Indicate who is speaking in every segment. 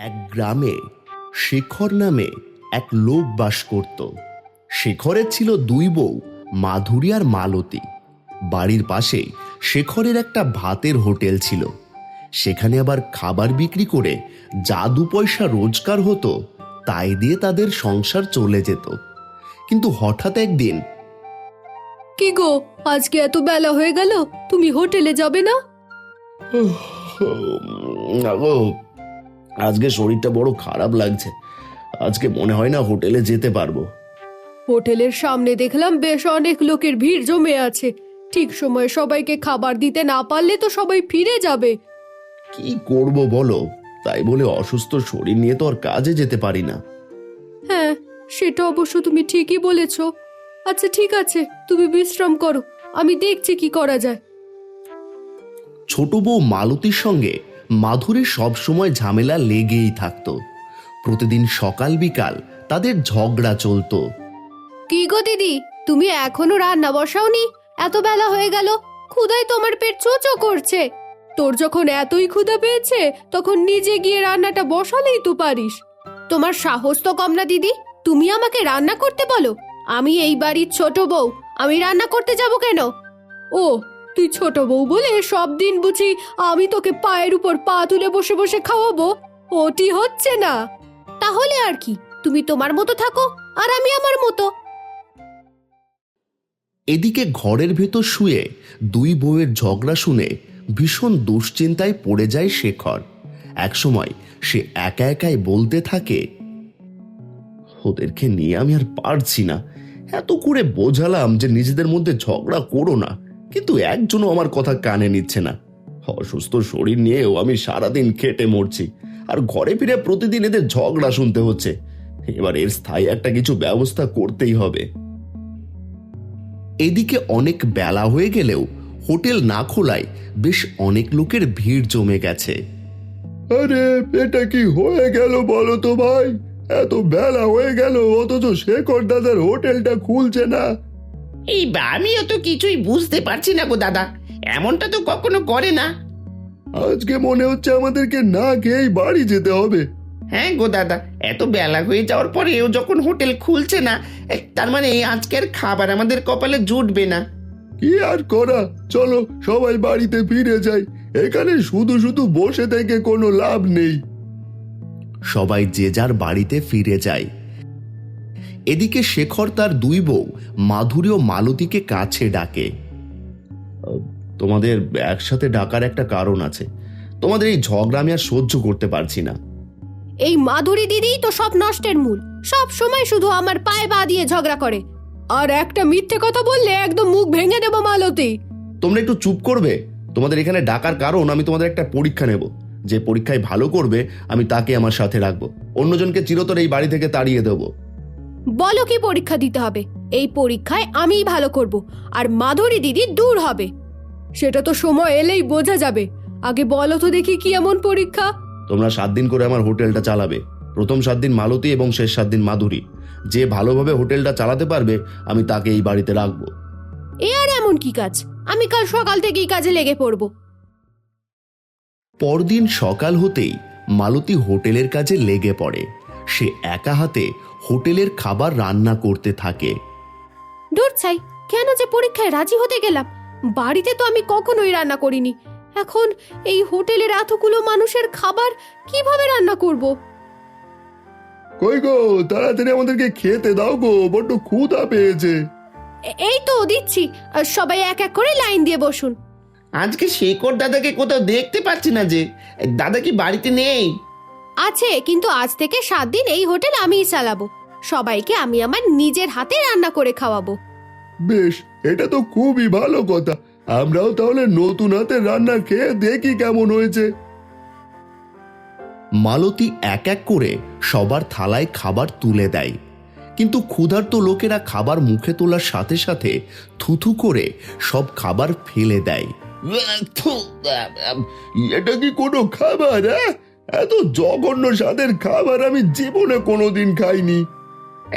Speaker 1: এক গ্রামে শেখর নামে এক লোক বাস করত। শেখরের ছিল দুই বউ, মাধুরী আর মালতী। বাড়ির পাশে শেখরের একটা ভাতের হোটেল ছিল। সেখানে আবার খাবার বিক্রি করে যা দু পয়সা রোজগার হতো তাই দিয়ে তাদের সংসার চলে যেত। কিন্তু হঠাৎ একদিন,
Speaker 2: কি গো, আজকে এত বেলা হয়ে গেল, তুমি হোটেলে যাবে না?
Speaker 1: আজকে শরীরটা বড় খারাপ লাগছে। আজকে মনে হয় না হোটেলে যেতে পারবো।
Speaker 2: হোটেলের সামনে দেখলাম বেশ অনেক লোকের ভিড় জমে আছে। ঠিক সময়ে সবাইকে খাবার দিতে না পারলে তো সবাই ফিরে যাবে।
Speaker 1: কি করব বলো, তাই বলে অসুস্থ শরীর নিয়ে তো আর কাজে যেতে পারি না।
Speaker 2: হ্যাঁ, সেটা অবশ্য তুমি ঠিকই বলেছ। আচ্ছা ঠিক আছে, তুমি বিশ্রাম করো, আমি দেখছি কি করা যায়।
Speaker 1: ছোট বউ মালতীর সঙ্গে মাধুরীর সব সময় ঝামেলা লেগেই থাকতো। প্রতিদিন সকাল বিকাল তাদের ঝগড়া চলতো।
Speaker 2: কি গো দিদি, তুমি এখনো রান্না বসাওনি? এত বেলা হয়ে গেল, ক্ষুধায় তোমার পেট চোচো করছে। তোর যখন এতই ক্ষুধা পেয়েছে তখন নিজে গিয়ে রান্নাটা বসালেই তো পারিস। তোমার সাহস তো কম না দিদি, তুমি আমাকে রান্না করতে বলো? আমি এই বাড়ির ছোট বউ, আমি রান্না করতে যাব কেন? ও, তুই ছোট বউ বলে সব দিন বুঝি আমি তোকে পায়ের উপর পা তুলে বসে বসে খাওয়াবো? ওটি হচ্ছে না। তাহলে আর কি, তুমি তোমার মতো থাকো আর আমি আমার মতো।
Speaker 1: এদিকে ঘরের ভেতর শুয়ে দুই বউয়ের ঝগড়া শুনে ভীষণ দুশ্চিন্তায় পড়ে যায় শেখর। একসময় সে একা একাই বলতে থাকে, ওদেরকে নিয়ে আমি আর পারছি না। এত করে বোঝালাম যে নিজেদের মধ্যে ঝগড়া করো না, কিন্তু একজনও আমার কথা কানে নিচ্ছে না। অসুস্থ শরীর নিয়েও আমি সারাদিন খেটে মরছি, আর ঘরে ফিরে প্রতিদিন এদের ঝগড়া শুনতে হচ্ছে। এবার এর স্থায়ী একটা কিছু ব্যবস্থা করতেই হবে। এদিকে অনেক বেলা হয়ে গেলেও হোটেল না খোলায় বেশ অনেক লোকের ভিড় জমে গেছে।
Speaker 3: আরে এটা কি হয়ে গেল বলো তো ভাই? এত বেলা হয়ে গেল অথচ শেখর দাদার হোটেলটা খুলছে না।
Speaker 4: আমিও তো কিছুই বুঝতে পারছি না গো দাদা, এমনটা তো কখনো করে না।
Speaker 3: আজকে মনে হচ্ছে আমাদেরকে না খেয়েই বাড়ি যেতে হবে।
Speaker 4: হ্যাঁ গো দাদা, এত বেলা হয়ে যাওয়ার পরেও যখন হোটেল খুলছে না, তার মানে আজকের খাবার আমাদের কপালে জুটবে না।
Speaker 3: কি আর করা, চলো সবাই বাড়িতে ফিরে যাই। এখানে শুধু শুধু বসে থেকে কোনো লাভ নেই।
Speaker 1: সবাই যে যার বাড়িতে ফিরে যায়। এদিকে শেখর তার দুই বউ মাধুরী ও মালতীকে কাছে ডাকে। তোমাদের একসাথে ডাকার একটা কারণ আছে। তোমাদের এই ঝগড়া আমি আর সহ্য করতে পারছি না।
Speaker 2: এই মাধুরী দিদি তো সব নষ্টের মূল, সব সময় শুধু আমার পায়ে পা দিয়ে ঝগড়া করে। আর একটা মিথ্যে কথা বললে একদম মুখ ভেঙে দেবো মালতী।
Speaker 1: তোমরা একটু চুপ করবে? তোমাদের এখানে ডাকার কারণ, আমি তোমাদের একটা পরীক্ষা নেব। যে পরীক্ষায় ভালো করবে আমি তাকে আমার সাথে রাখবো, অন্যজনকে চিরতর এই বাড়ি থেকে তাড়িয়ে দেবো।
Speaker 2: বলো কি পরীক্ষা দিতে হবে? এই পরীক্ষায় আমিই ভালো করব আর মাধুরী দিদি দূর হবে। সেটা তো সময় এলেই বোঝা যাবে। আগে বলো তো দেখি কি এমন পরীক্ষা?
Speaker 1: তোমরা 7 দিন করে আমার হোটেলটা চালাবে। প্রথম 7 দিন মালতী এবং শেষ 7 দিন মাধুরী। যে ভালোভাবে হোটেলটা চালাতে পারবে আমি তাকে এই বাড়িতে রাখবো।
Speaker 2: এ আর এমন কি কাজ? আমি কাল সকাল থেকেই কাজে লেগে পড়ব।
Speaker 1: পরদিন সকাল হতেই মালতী হোটেলের কাজে লেগে পড়ে। সে একা হাতে হোটেলের খাবার রান্না করতে থাকে।
Speaker 2: দূর ছাই, কেন যে পরীক্ষায় রাজি হতে গেলাম? বাড়িতে তো আমি কখনোই রান্না করিনি। এখন এই হোটেলের এতগুলো মানুষের খাবার কিভাবে রান্না করব?
Speaker 3: কই গো, তাড়াতাড়ি আমাদেরকে খেতে দাও গো, বড্ড ক্ষুধা পেয়েছে।
Speaker 2: এই তো দিচ্ছি, আর সবাই এক এক করে লাইন দিয়ে বসুন।
Speaker 4: আজকে শেখর দাদাকে কোথাও দেখতে পাচ্ছি না যে। দাদা কি বাড়িতে নেই?
Speaker 2: আছে, কিন্তু আজ থেকে 7 দিন এই হোটেল আমিই চালাবো। সবাইকে আমি আমার নিজের হাতে রান্না করে খাওয়াবো।
Speaker 3: বেশ, এটা তো খুবই ভালো কথা। আমরাও তাহলে নতুন হাতে রান্না খেয়ে দেখি কেমন হয়েছে।
Speaker 1: মালতী এক এক করে সবার থালায় খাবার তুলে দেয়, কিন্তু ক্ষুধার্ত লোকেরা খাবার মুখে তোলার সাথে সাথে থুথু করে সব খাবার ফেলে দেয়।
Speaker 3: এটা কি কোনো খাবার? এত জঘন্য স্বাদের খাবার আমি জীবনে কোনোদিন খাইনি।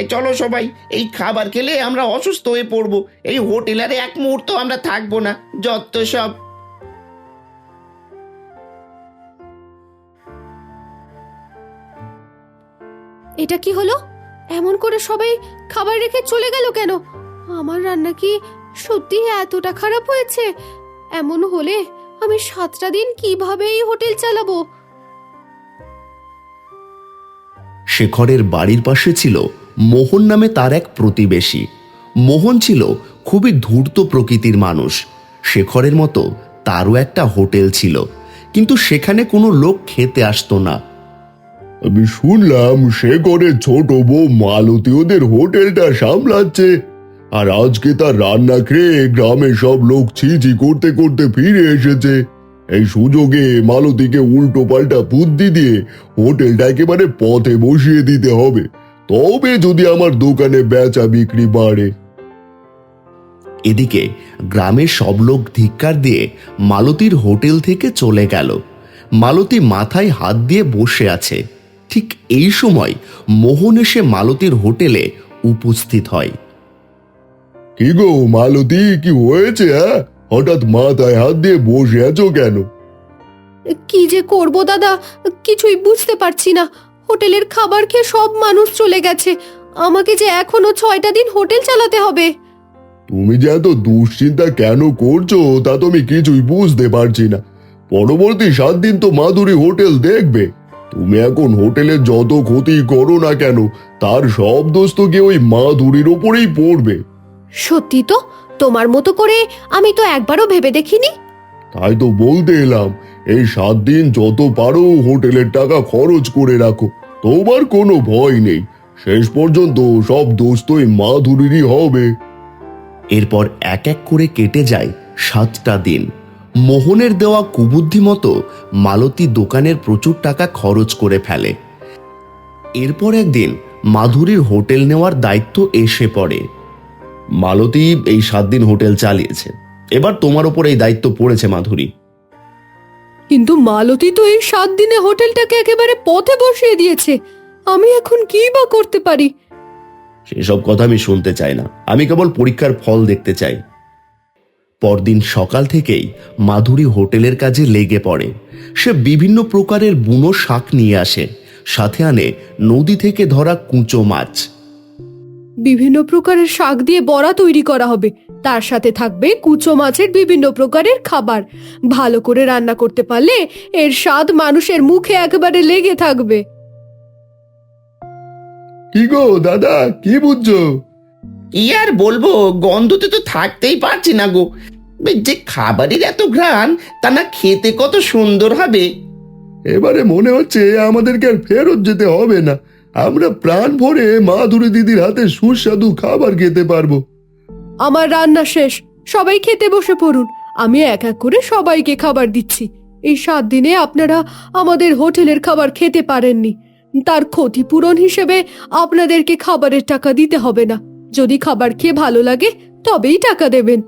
Speaker 4: এই চলো সবাই, এই খাবার খেলে আমরা অসুস্থ হয়ে পড়বো। এই হোটেলের এক মুহূর্ত আমরা থাকবো না, যত সব।
Speaker 2: এটা কি হলো? এমন করে সবাই খাবার রেখে চলে গেল কেন? আমার রান্না কি সত্যি এতটা খারাপ হয়েছে? এমন হলে আমি 7টা দিন কিভাবে এই হোটেল চালাবো?
Speaker 1: শেখরের বাড়ির পাশে ছিল মোহন নামে তার এক প্রতিবেশী। মোহন ছিল খুবই ধূর্ত প্রকৃতির মানুষ। শেখরের মতো তারও একটা হোটেল ছিল, কিন্তু সেখানে কোনো লোক খেতে আসতো না।
Speaker 3: আমি শুনলাম শেখরের ছোট বউ মালতী ওদের হোটেলটা সামলাচ্ছে, আর আজকে তার রান্না খেয়ে গ্রামে সব লোক ছিছি করতে করতে ফিরে এসেছে। এই সুযোগে মালতীকে উল্টো পাল্টা বুদ্ধি দিয়ে হোটেলটা একেবারে পথে বসিয়ে দিতে হবে, তবে যদি আমার দোকানে বেচা বিক্রি বাড়ে।
Speaker 1: এদিকে গ্রামের সব লোক ধিক্কার দিয়ে মালতীর হোটেল থেকে চলে গেল। মালতী মাথায় হাত দিয়ে বসে আছে। ঠিক এই সময় মোহন এসে মালতীর হোটেলে উপস্থিত হয়।
Speaker 3: কি গো মালতী, কি হয়েছে? হঠাৎ মাথায় হাত দিয়ে বসে আছো কেন?
Speaker 2: কি যে করব দাদা, কিছুই বুঝতে পারছি না। হোটেলের খাবার খেয়ে সব মানুষ চলে গেছে, আমাকে যে এখনো 6টা দিন হোটেল চালাতে হবে।
Speaker 3: তুমি যে এত দুশ্চিন্তা কেন করছো তা তো আমি কিছুই বুঝতে পারছি না। পরবর্তী 7 দিন তো মাধুরী হোটেল দেখবে। তুমি এখন হোটেলের যত ক্ষতি করো না কেন, তার সব দোষ তো গিয়ে ওই মাধুরীর ওপরেই পড়বে।
Speaker 2: সত্যি তো, তোমার মতো করে আমি তো একবারও ভেবে দেখিনি।
Speaker 3: তাই তো বলতে এলাম, এই 7 দিন যত পারো হোটেলের টাকা খরচ করে রাখো, তোমার কোনো ভয় নেই। শেষ পর্যন্ত সব দোষ তো এই মাধুরীরই হবে।
Speaker 1: এরপর এক এক করে কেটে যায় 7টা দিন। মোহনের দেওয়া কুবুদ্ধি মতো মালতী দোকানের প্রচুর টাকা খরচ করে ফেলে। এরপর একদিন মাধুরীর হোটেল নেওয়ার দায়িত্ব এসে পড়ে। মালতী এই 7 দিন হোটেল চালিয়েছে, এবার তোমার ওপর এই দায়িত্ব পড়েছে মাধুরী।
Speaker 2: কিন্তু মালতী তো এই 7 দিনে হোটেলটাকে একেবারে পথে বসিয়ে দিয়েছে, আমি এখন কি বা করতে পারি?
Speaker 1: সেসব কথা আমি শুনতে চাই না, আমি কেবল পরীক্ষার ফল দেখতে চাই। পরদিন সকাল থেকেই মাধুরী হোটেলের কাজে লেগে পড়ে। সে বিভিন্ন প্রকারের বুনো শাক নিয়ে আসে, সাথে আনে নদী থেকে ধরা কুঁচো মাছ।
Speaker 2: বিভিন্ন প্রকারের শাক দিয়ে বড়া তৈরি করা হবে, তার সাথে থাকবে কুচো মাছের বিভিন্ন প্রকারের খাবার। ভালো করে রান্না করতে পারলে এর স্বাদ মানুষের মুখে একেবারে লেগে থাকবে।
Speaker 3: কি গো দাদা, কি বুঝছো?
Speaker 4: কি আর বলবো, গন্ধতে তো থাকতেই পারছি না গো। যে খাবারের এত ঘ্রাণ, তা না খেতে কত সুন্দর হবে।
Speaker 3: এবারে মনে হচ্ছে আমাদেরকে আর ফেরত যেতে হবে না, আমরা প্রাণ ভরে মাধুরী দিদির হাতে সুস্বাদু খাবার খেতে পারবো।
Speaker 2: আমার রান্না শেষ, সবাই খেতে বসে পড়ুন। আমি এক এক করে সবাইকে খাবার দিচ্ছি। এই 7 দিনে আপনারা আমাদের হোটেলের খাবার খেতে পারেননি, তার ক্ষতিপূরণ হিসেবে আপনাদেরকে খাবারের টাকা দিতে হবে না। যদি খাবার খেয়ে ভালো লাগে তবেই টাকা দেবেন।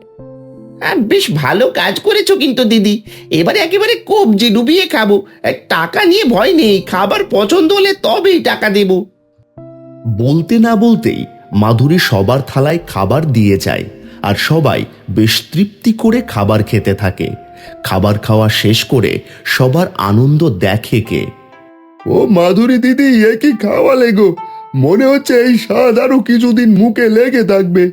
Speaker 4: বেশ ভালো কাজ করেছো কিন্তু দিদি, এবারে একেবারে কবজি ডুবিয়ে খাবো। টাকা নিয়ে ভয় নেই, খাবার পছন্দ হলে তবেই টাকা দেব।
Speaker 1: বলতে না বলতেই মাধুরী সবার থালায় খাবার দিয়ে যায়, আর সবাই বেশ তৃপ্তি করে খাবার খেতে থাকে। খাবার খাওয়া শেষ করে সবার আনন্দ দেখে কে।
Speaker 3: ও মাধুরী দিদি, এ কি খাওয়ালে গো? মনে হচ্ছে এই স্বাদ আরো কিছুদিন মুখে লেগে থাকবে।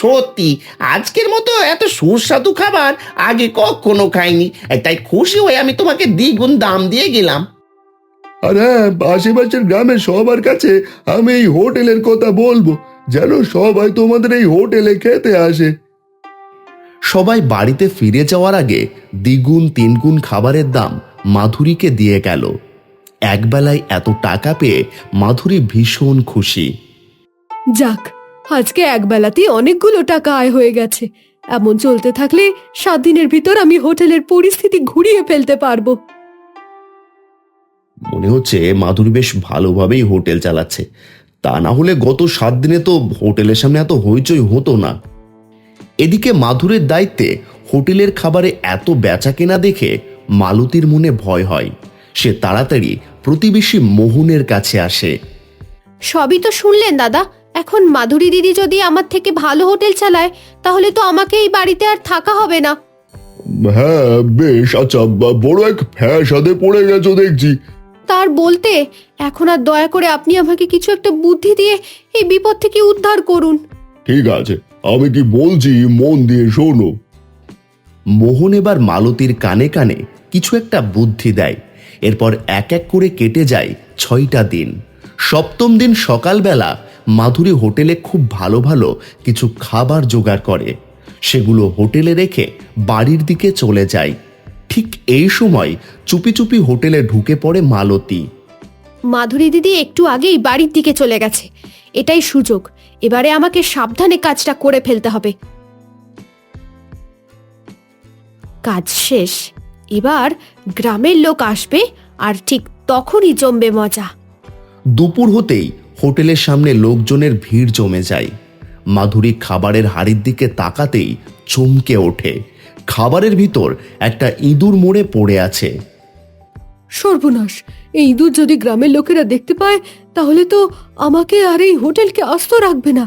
Speaker 4: সত্যি আজকের মতো এত সুস্বাদু খাবার আগে কখনো খাইনি, তাই খুশি হয়ে আমি তোমাকে দ্বিগুণ দাম দিয়ে গেলাম।
Speaker 3: আর হ্যাঁ, আশেপাশের গ্রামের সবার কাছে আমি এই হোটেলের কথা বলবো, যেন সবাই তোমাদের এই হোটেলে খেতে আসে।
Speaker 1: সবাই বাড়িতে ফিরে যাওয়ার আগে দ্বিগুণ তিনগুণ খাবারের দাম মাধুরীকে দিয়ে গেল। একবেলায় এত টাকা পেয়ে মাধুরী ভীষণ খুশি।
Speaker 2: যাক, আজকে একবেলাতেই অনেকগুলো টাকা আয় হয়ে গেছে। এমন চলতে থাকলে 7 দিনের ভিতর আমি হোটেলের পরিস্থিতি ঘুরিয়ে ফেলতে পারবো।
Speaker 1: মনে হচ্ছে মাধুরী বেশ ভালোভাবেই হোটেল চালাচ্ছে, তা না হলে গত 7 দিনে তো হোটেলের সামনে এত হইচই হতো না। এদিকে মাধুরীর দায়িত্বে হোটেলের খাবারে এত বেচা কেনা দেখে মালতীর মনে ভয় হয়। সে তাড়াতাড়ি প্রতিবেশী মোহনের কাছে আসে।
Speaker 2: সবই তো শুনলেন দাদা, এখন মাধুরী দিদি যদি আমার থেকে ভালো হোটেল চালায় তাহলে তো আমাকে এই বাড়িতে আর থাকা হবে না।
Speaker 3: হ্যাঁ বেশ, আচ্ছা, বড় এক ফ্যাসাদে পড়ে গেছো দেখছি।
Speaker 2: তার বলতে। এখন আর দয়া করে আপনি আমাকে কিছু একটা বুদ্ধি দিয়ে এই বিপদ থেকে উদ্ধার করুন।
Speaker 3: ঠিক আছে, আমি কি বলছি মন দিয়ে শোনো।
Speaker 1: মোহন এবার মালতীর কানে কানে কিছু একটা বুদ্ধি দেয়। এরপর এক এক করে কেটে যায় 6টা দিন। 7ম দিন সকালবেলা মাধুরী হোটেলে খুব ভালো ভালো কিছু খাবার জোগাড় করে। সেগুলো হোটেলে রেখে বাড়ির দিকে চলে যায়। ঠিক এই সময় চুপি চুপি হোটেলে ঢুকে পড়ে মালতী।
Speaker 2: মাধুরী দিদি একটু আগেই বাড়ির দিকে চলে গেছে, এটাই সুযোগ। এবারে আমাকে সাবধানে কাজটা করে ফেলতে হবে। কাজ শেষ। এবার গ্রামের লোক আসবে আর ঠিক তখনই জমবে মজা।
Speaker 1: দুপুর হতেই হোটেলের সামনে লোকজনের ভিড় জমে যায়। মাধুরী খাবারের হাড়ির দিকে তাকাতেই চমকে ওঠে। খাবারের ভিতর একটা ইঁদুর মরে পড়ে আছে।
Speaker 2: সর্বনাশ! এই ইঁদুর যদি গ্রামের লোকেরা দেখতে পায় তাহলে তো আমাকে আর এই হোটেলকে আস্ত রাখবে না।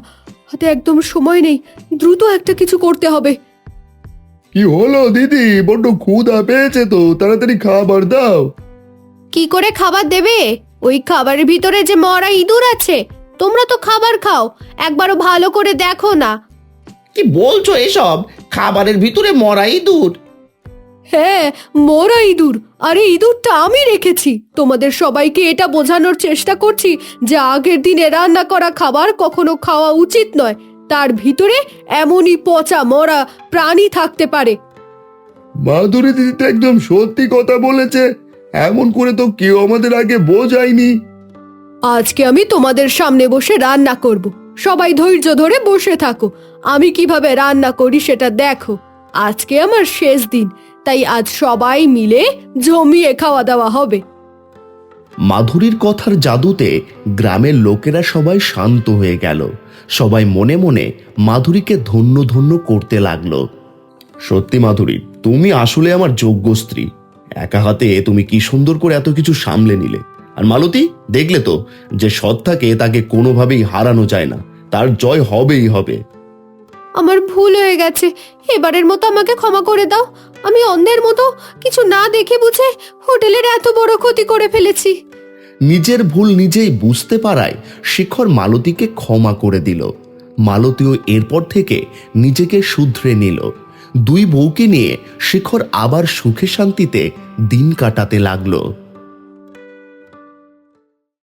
Speaker 2: হাতে একদম সময় নেই, দ্রুত একটা কিছু করতে হবে।
Speaker 3: কি হলো দিদি, বড্ড ক্ষুধা পেয়েছে তো, তাড়াতাড়ি খাবার দাও।
Speaker 2: কি করে খাবার দেবে? ওই খাবারের ভিতরে যে মরা ইঁদুর আছে। তোমরা তো খাবার খাও, একবারও ভালো করে দেখো না।
Speaker 4: কি বলছো এসব? খাবারের ভিতরে মরা ইঁদুর?
Speaker 2: হ্যাঁ, মরা ইঁদুর। আর এই ইঁদুরটা আমি রেখেছি। তোমাদের সবাইকে এটা বোঝানোর চেষ্টা করছি যে আগের দিনে রান্না করা খাবার কখনো খাওয়া উচিত নয়। তার ভিতরে এমনই পচা মরা প্রাণী থাকতে পারে।
Speaker 3: মাধুরী দিদি তো একদম সত্যি কথা বলেছে, এমন করে তো কেউ আমাদের আগে বোঝায়নি।
Speaker 2: আজকে আমি তোমাদের সামনে বসে রান্না করব। সবাই ধৈর্য ধরে বসে থাকো। আমি কিভাবে রান্না করি সেটা দেখো। আজকে আমার শেষ দিন, তাই আজ সবাই মিলে জমিয়ে খাওয়া দাওয়া হবে।
Speaker 1: মাধুরীর কথার জাদুতে গ্রামের লোকেরা সবাই শান্ত হয়ে গেল। সবাই মনে মনে মাধুরীকে ধন্য ধন্য করতে লাগলো। সত্যি মাধুরী, তুমি আসলে আমার যোগ্য স্ত্রী। একা হাতে তুমি কি সুন্দর করে এত কিছু সামলে নিলে। আর মালতী, দেখলে তো যে সৎ থাকে তাকে কোনোভাবেই হারানো যায় না, তার জয় হবেই হবে।
Speaker 2: আমার ভুল হয়ে গেছে, এবারের মতো আমাকে ক্ষমা করে দাও। আমি অন্যের মতো কিছু না দেখে বুঝে হোটেলের এত বড় ক্ষতি করে ফেলেছি।
Speaker 1: নিজের ভুল নিজেই বুঝতে পারায় শেখর মালতীকে ক্ষমা করে দিল। মালতীও এরপর থেকে নিজেকে শুধরে নিল। দুই বউকে নিয়ে শেখর আবার সুখে শান্তিতে দিন কাটাতে লাগলো।